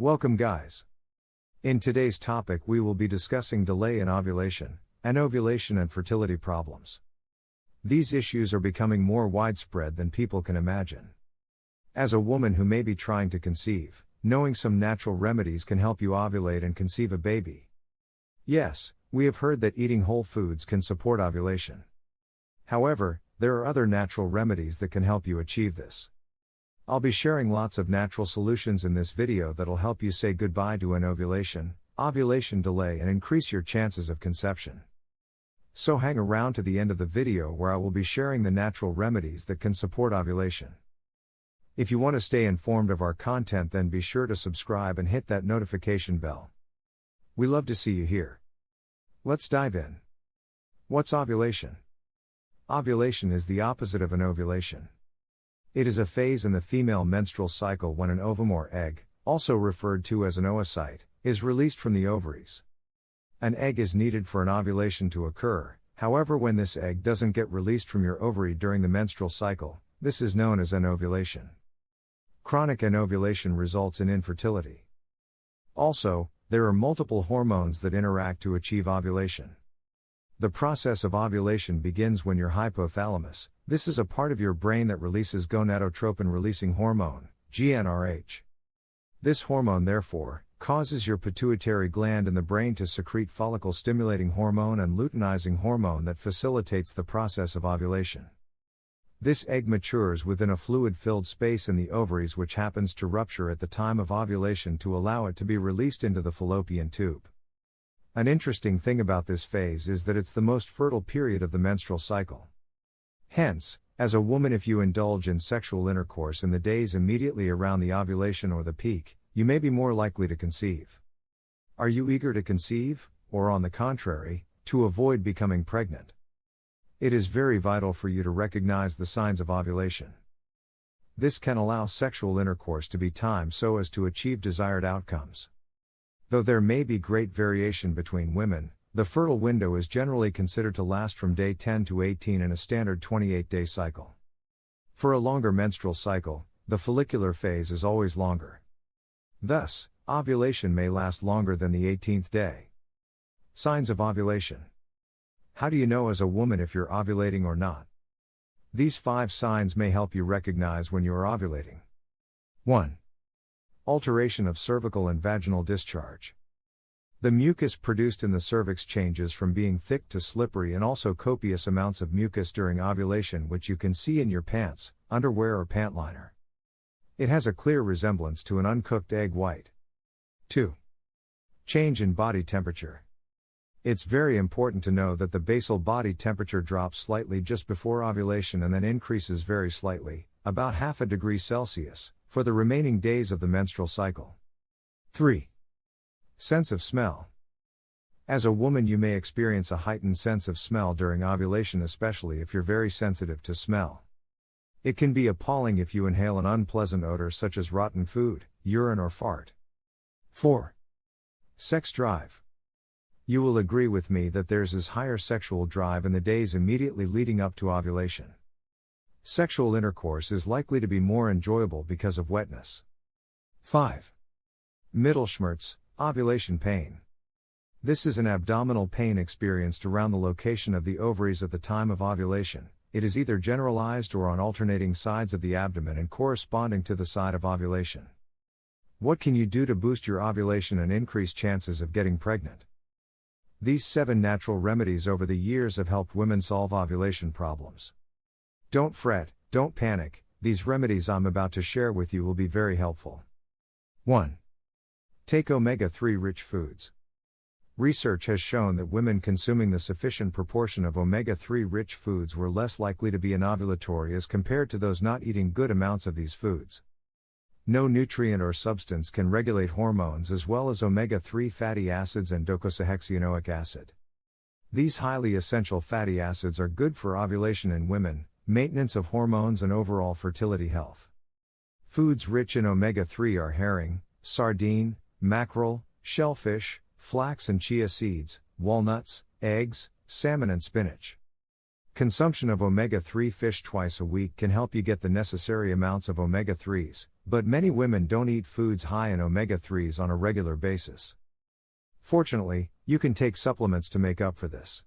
Welcome guys. In today's topic we will be discussing delay in ovulation, and ovulation and fertility problems. These issues are becoming more widespread than people can imagine. As a woman who may be trying to conceive, knowing some natural remedies can help you ovulate and conceive a baby. Yes, we have heard that eating whole foods can support ovulation. However, there are other natural remedies that can help you achieve this. I'll be sharing lots of natural solutions in this video that'll help you say goodbye to an ovulation delay and increase your chances of conception. So hang around to the end of the video where I will be sharing the natural remedies that can support ovulation. If you want to stay informed of our content, then be sure to subscribe and hit that notification bell. We love to see you here. Let's dive in. What's ovulation? Ovulation is the opposite of an ovulation. It is a phase in the female menstrual cycle when an ovum or egg, also referred to as an oocyte, is released from the ovaries. An egg is needed for an ovulation to occur, however when this egg doesn't get released from your ovary during the menstrual cycle, this is known as anovulation. Chronic anovulation results in infertility. Also, there are multiple hormones that interact to achieve ovulation. The process of ovulation begins when your hypothalamus, this is a part of your brain that releases gonadotropin-releasing hormone, GnRH. This hormone therefore, causes your pituitary gland in the brain to secrete follicle-stimulating hormone and luteinizing hormone that facilitates the process of ovulation. This egg matures within a fluid-filled space in the ovaries which happens to rupture at the time of ovulation to allow it to be released into the fallopian tube. An interesting thing about this phase is that it's the most fertile period of the menstrual cycle. Hence, as a woman, if you indulge in sexual intercourse in the days immediately around the ovulation or the peak, you may be more likely to conceive. Are you eager to conceive, or on the contrary, to avoid becoming pregnant? It is very vital for you to recognize the signs of ovulation. This can allow sexual intercourse to be timed so as to achieve desired outcomes. Though there may be great variation between women, the fertile window is generally considered to last from day 10 to 18 in a standard 28-day cycle. For a longer menstrual cycle, the follicular phase is always longer. Thus, ovulation may last longer than the 18th day. Signs of ovulation. How do you know as a woman if you're ovulating or not? These 5 signs may help you recognize when you are ovulating. 1. Alteration of cervical and vaginal discharge. The mucus produced in the cervix changes from being thick to slippery, and also copious amounts of mucus during ovulation, which you can see in your pants, underwear or pant liner. It has a clear resemblance to an uncooked egg white. 2. Change in body temperature. It's very important to know that the basal body temperature drops slightly just before ovulation and then increases very slightly, about ½ degree Celsius, for the remaining days of the menstrual cycle. 3. Sense of smell. As a woman, you may experience a heightened sense of smell during ovulation, especially if you're very sensitive to smell. It can be appalling if you inhale an unpleasant odor such as rotten food, urine or fart. 4. Sex drive. You will agree with me that there's this higher sexual drive in the days immediately leading up to ovulation. Sexual intercourse is likely to be more enjoyable because of wetness. 5. Mittelschmerz, ovulation pain. This is an abdominal pain experienced around the location of the ovaries at the time of ovulation. It is either generalized or on alternating sides of the abdomen and corresponding to the side of ovulation. What can you do to boost your ovulation and increase chances of getting pregnant? These 7 natural remedies over the years have helped women solve ovulation problems. Don't fret, don't panic, these remedies I'm about to share with you will be very helpful. 1. Take omega-3 rich foods. Research has shown that women consuming the sufficient proportion of omega-3 rich foods were less likely to be anovulatory as compared to those not eating good amounts of these foods. No nutrient or substance can regulate hormones as well as omega-3 fatty acids and docosahexaenoic acid. These highly essential fatty acids are good for ovulation in women, maintenance of hormones and overall fertility health. Foods rich in omega-3 are herring, sardine, mackerel, shellfish, flax and chia seeds, walnuts, eggs, salmon and spinach. Consumption of omega-3 fish twice a week can help you get the necessary amounts of omega-3s, but many women don't eat foods high in omega-3s on a regular basis. Fortunately, you can take supplements to make up for this.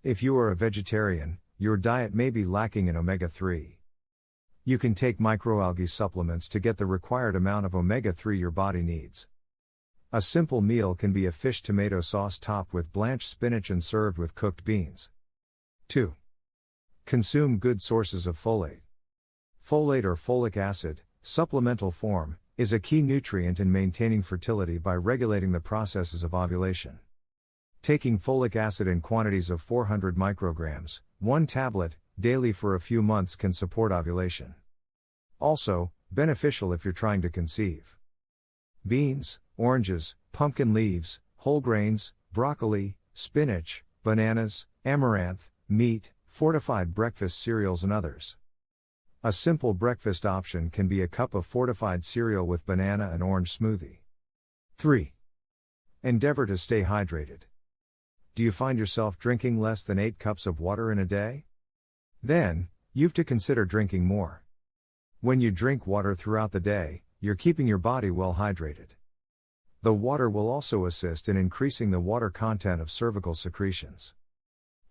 If you are a vegetarian, your diet may be lacking in omega-3. You can take microalgae supplements to get the required amount of omega-3 your body needs. A simple meal can be a fish tomato sauce topped with blanched spinach and served with cooked beans. 2. Consume good sources of folate. Folate or folic acid, supplemental form, is a key nutrient in maintaining fertility by regulating the processes of ovulation. Taking folic acid in quantities of 400 micrograms, 1 tablet, daily for a few months can support ovulation. Also, beneficial if you're trying to conceive. Beans, oranges, pumpkin leaves, whole grains, broccoli, spinach, bananas, amaranth, meat, fortified breakfast cereals and others. A simple breakfast option can be a cup of fortified cereal with banana and orange smoothie. 3. Endeavor to stay hydrated. Do you find yourself drinking less than 8 cups of water in a day? Then, you've to consider drinking more. When you drink water throughout the day, you're keeping your body well hydrated. The water will also assist in increasing the water content of cervical secretions.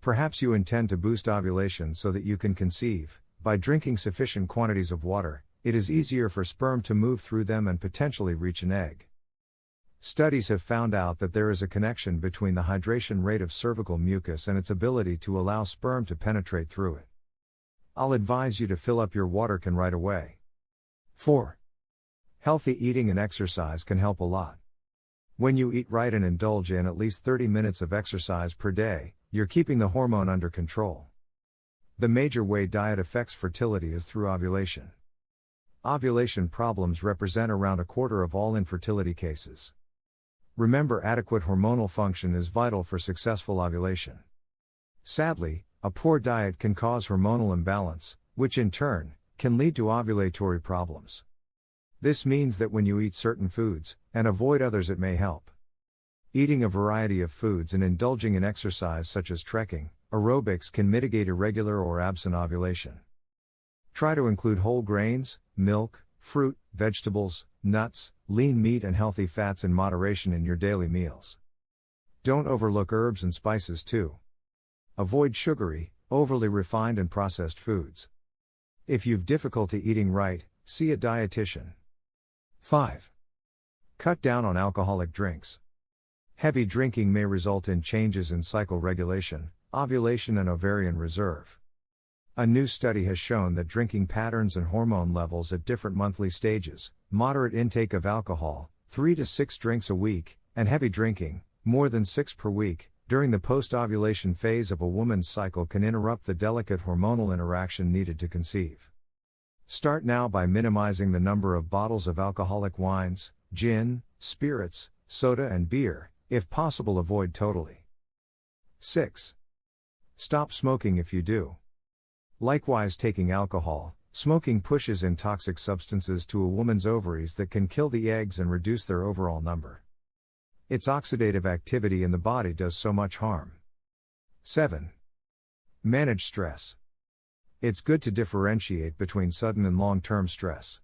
Perhaps you intend to boost ovulation so that you can conceive. By drinking sufficient quantities of water, it is easier for sperm to move through them and potentially reach an egg. Studies have found out that there is a connection between the hydration rate of cervical mucus and its ability to allow sperm to penetrate through it. I'll advise you to fill up your water can right away. 4. Healthy eating and exercise can help a lot. When you eat right and indulge in at least 30 minutes of exercise per day, you're keeping the hormone under control. The major way diet affects fertility is through ovulation. Ovulation problems represent around a quarter of all infertility cases. Remember, adequate hormonal function is vital for successful ovulation. Sadly, a poor diet can cause hormonal imbalance, which in turn can lead to ovulatory problems. This means that when you eat certain foods, and avoid others, it may help. Eating a variety of foods and indulging in exercise such as trekking, aerobics can mitigate irregular or absent ovulation. Try to include whole grains, milk, fruit, vegetables, nuts, lean meat and healthy fats in moderation in your daily meals. Don't overlook herbs and spices too. Avoid sugary, overly refined and processed foods. If you've difficulty eating right, see a dietitian. 5. Cut down on alcoholic drinks. Heavy drinking may result in changes in cycle regulation, ovulation and ovarian reserve. A new study has shown that drinking patterns and hormone levels at different monthly stages, moderate intake of alcohol, 3 to 6 drinks a week, and heavy drinking, more than 6 per week, during the post-ovulation phase of a woman's cycle can interrupt the delicate hormonal interaction needed to conceive. Start now by minimizing the number of bottles of alcoholic wines, gin, spirits, soda and beer. If possible, avoid totally. 6. Stop smoking if you do. Likewise, taking alcohol, smoking pushes in toxic substances to a woman's ovaries that can kill the eggs and reduce their overall number. Its oxidative activity in the body does so much harm. 7. Manage stress. It's good to differentiate between sudden and long-term stress.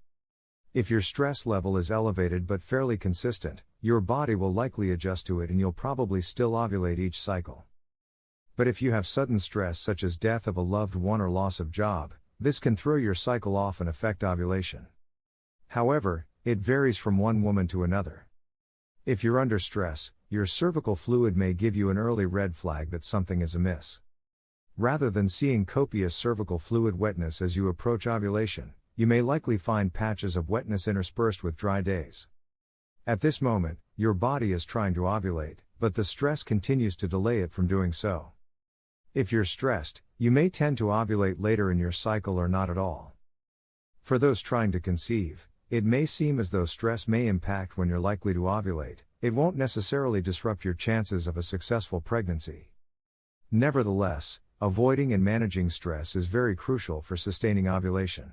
If your stress level is elevated but fairly consistent, your body will likely adjust to it and you'll probably still ovulate each cycle. But if you have sudden stress such as death of a loved one or loss of job, this can throw your cycle off and affect ovulation. However, it varies from one woman to another. If you're under stress, your cervical fluid may give you an early red flag that something is amiss. Rather than seeing copious cervical fluid wetness as you approach ovulation, you may likely find patches of wetness interspersed with dry days. At this moment, your body is trying to ovulate, but the stress continues to delay it from doing so. If you're stressed, you may tend to ovulate later in your cycle or not at all. For those trying to conceive, it may seem as though stress may impact when you're likely to ovulate. It won't necessarily disrupt your chances of a successful pregnancy. Nevertheless, avoiding and managing stress is very crucial for sustaining ovulation.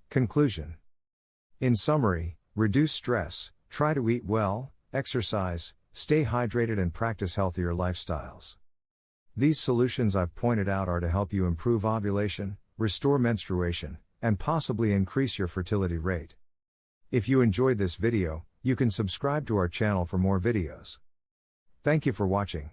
Conclusion. In summary, reduce stress, try to eat well, exercise, stay hydrated and practice healthier lifestyles. These solutions I've pointed out are to help you improve ovulation, restore menstruation, and possibly increase your fertility rate. If you enjoyed this video, you can subscribe to our channel for more videos. Thank you for watching.